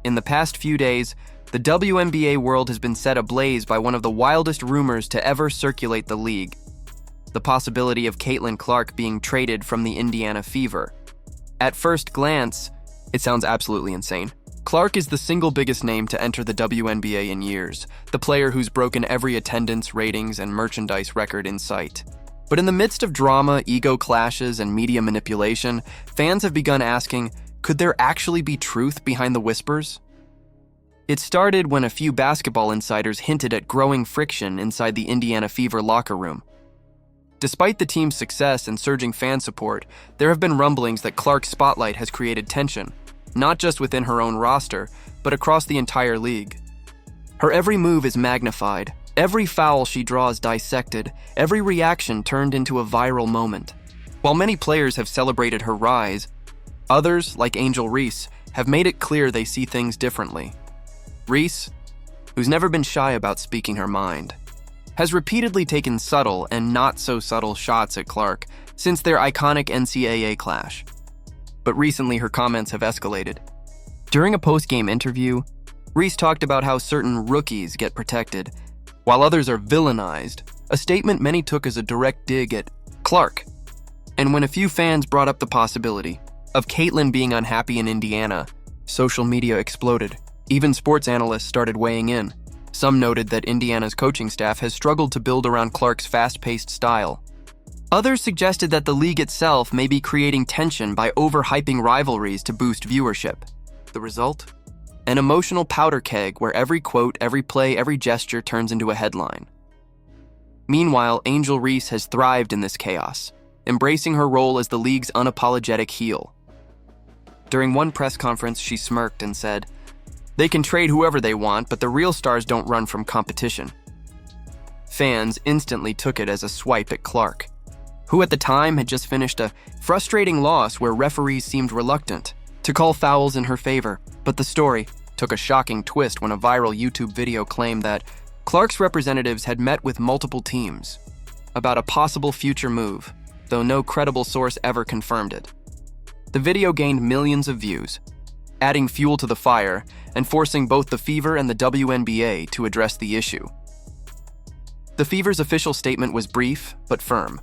in the past few days, the WNBA world has been set ablaze by one of the wildest rumors to ever circulate the league: the possibility of Caitlin Clark being traded from the Indiana Fever. At first glance, it sounds absolutely insane. Clark is the single biggest name to enter the WNBA in years, the player who's broken every attendance, ratings, and merchandise record in sight. But in the midst of drama, ego clashes, and media manipulation, fans have begun asking, could there actually be truth behind the whispers? It started when a few basketball insiders hinted at growing friction inside the Indiana Fever locker room. Despite the team's success and surging fan support, there have been rumblings that Clark's spotlight has created tension, not just within her own roster, but across the entire league. Her every move is magnified, every foul she draws dissected, every reaction turned into a viral moment. While many players have celebrated her rise, others, like Angel Reese, have made it clear they see things differently. Reese, who's never been shy about speaking her mind, has repeatedly taken subtle and not-so-subtle shots at Clark since their iconic NCAA clash. But recently her comments have escalated. During a post-game interview, Reese talked about how certain rookies get protected, while others are villainized, a statement many took as a direct dig at Clark. And when a few fans brought up the possibility of Caitlin being unhappy in Indiana, social media exploded. Even sports analysts started weighing in. Some noted that Indiana's coaching staff has struggled to build around Clark's fast-paced style. Others suggested that the league itself may be creating tension by overhyping rivalries to boost viewership. The result? An emotional powder keg where every quote, every play, every gesture turns into a headline. Meanwhile, Angel Reese has thrived in this chaos, embracing her role as the league's unapologetic heel. During one press conference, she smirked and said, "They can trade whoever they want, but the real stars don't run from competition." Fans instantly took it as a swipe at Clark, who at the time had just finished a frustrating loss where referees seemed reluctant to call fouls in her favor. But the story took a shocking twist when a viral YouTube video claimed that Clark's representatives had met with multiple teams about a possible future move, though no credible source ever confirmed it. The video gained millions of views, adding fuel to the fire and forcing both the Fever and the WNBA to address the issue. The Fever's official statement was brief but firm.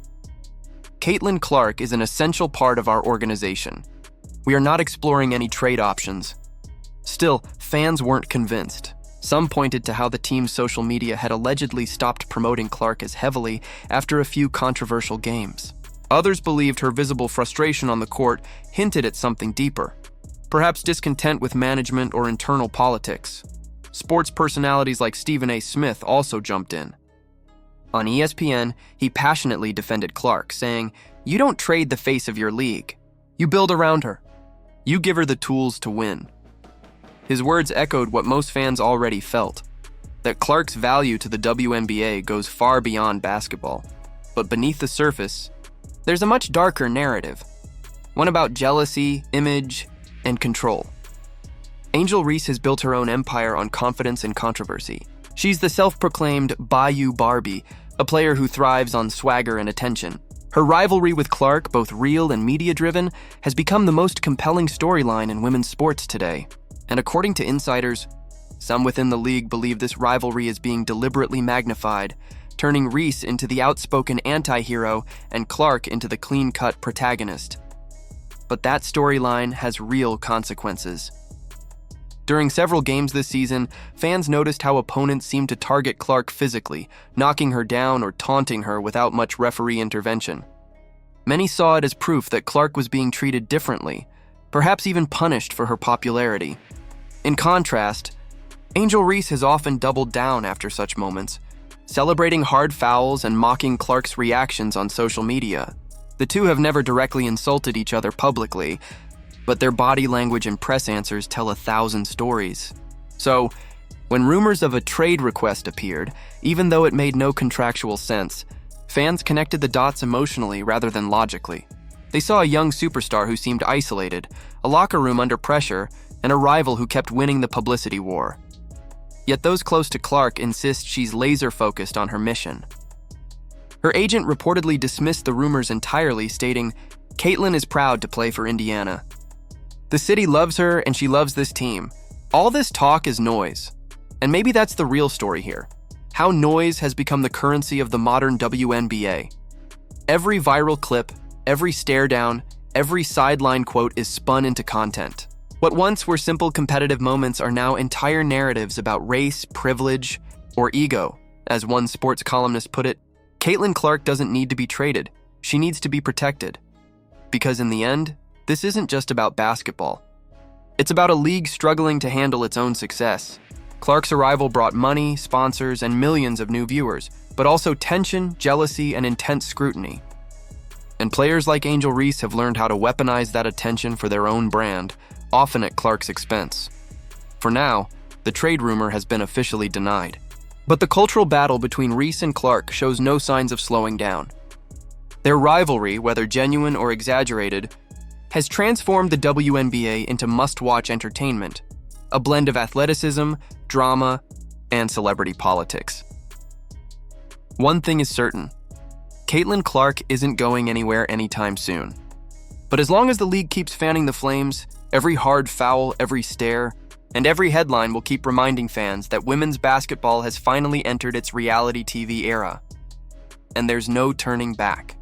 Caitlin Clark is an essential part of our organization. We are not exploring any trade options. Still, fans weren't convinced. Some pointed to how the team's social media had allegedly stopped promoting Clark as heavily after a few controversial games. Others believed her visible frustration on the court hinted at something deeper, perhaps discontent with management or internal politics. Sports personalities like Stephen A. Smith also jumped in. On ESPN, he passionately defended Clark, saying, "You don't trade the face of your league. You build around her. You give her the tools to win." His words echoed what most fans already felt, that Clark's value to the WNBA goes far beyond basketball. But beneath the surface, there's a much darker narrative, one about jealousy, image, and control. Angel Reese has built her own empire on confidence and controversy. She's the self-proclaimed Bayou Barbie, a player who thrives on swagger and attention. Her rivalry with Clark, both real and media-driven, has become the most compelling storyline in women's sports today. And according to insiders, some within the league believe this rivalry is being deliberately magnified, turning Reese into the outspoken anti-hero and Clark into the clean-cut protagonist. But that storyline has real consequences. During several games this season, fans noticed how opponents seemed to target Clark physically, knocking her down or taunting her without much referee intervention. Many saw it as proof that Clark was being treated differently, perhaps even punished for her popularity. In contrast, Angel Reese has often doubled down after such moments, celebrating hard fouls and mocking Clark's reactions on social media. The two have never directly insulted each other publicly, but their body language and press answers tell 1,000 stories. So, when rumors of a trade request appeared, even though it made no contractual sense, fans connected the dots emotionally rather than logically. They saw a young superstar who seemed isolated, a locker room under pressure, and a rival who kept winning the publicity war. Yet those close to Clark insist she's laser-focused on her mission. Her agent reportedly dismissed the rumors entirely, stating, "Caitlin is proud to play for Indiana. The city loves her and she loves this team. All this talk is noise, and maybe that's the real story here. How noise has become the currency of the modern WNBA. Every viral clip, every stare down, every sideline quote is spun into content. What once were simple competitive moments are now entire narratives about race, privilege, or ego. As one sports columnist put it, Caitlin Clark doesn't need to be traded. She needs to be protected. Because in the end, this isn't just about basketball. It's about a league struggling to handle its own success. Clark's arrival brought money, sponsors, and millions of new viewers, but also tension, jealousy, and intense scrutiny. And players like Angel Reese have learned how to weaponize that attention for their own brand, often at Clark's expense. For now, the trade rumor has been officially denied. But the cultural battle between Reese and Clark shows no signs of slowing down. Their rivalry, whether genuine or exaggerated, has transformed the WNBA into must-watch entertainment, a blend of athleticism, drama, and celebrity politics. One thing is certain, Caitlin Clark isn't going anywhere anytime soon. But as long as the league keeps fanning the flames, every hard foul, every stare, and every headline will keep reminding fans that women's basketball has finally entered its reality TV era. And there's no turning back.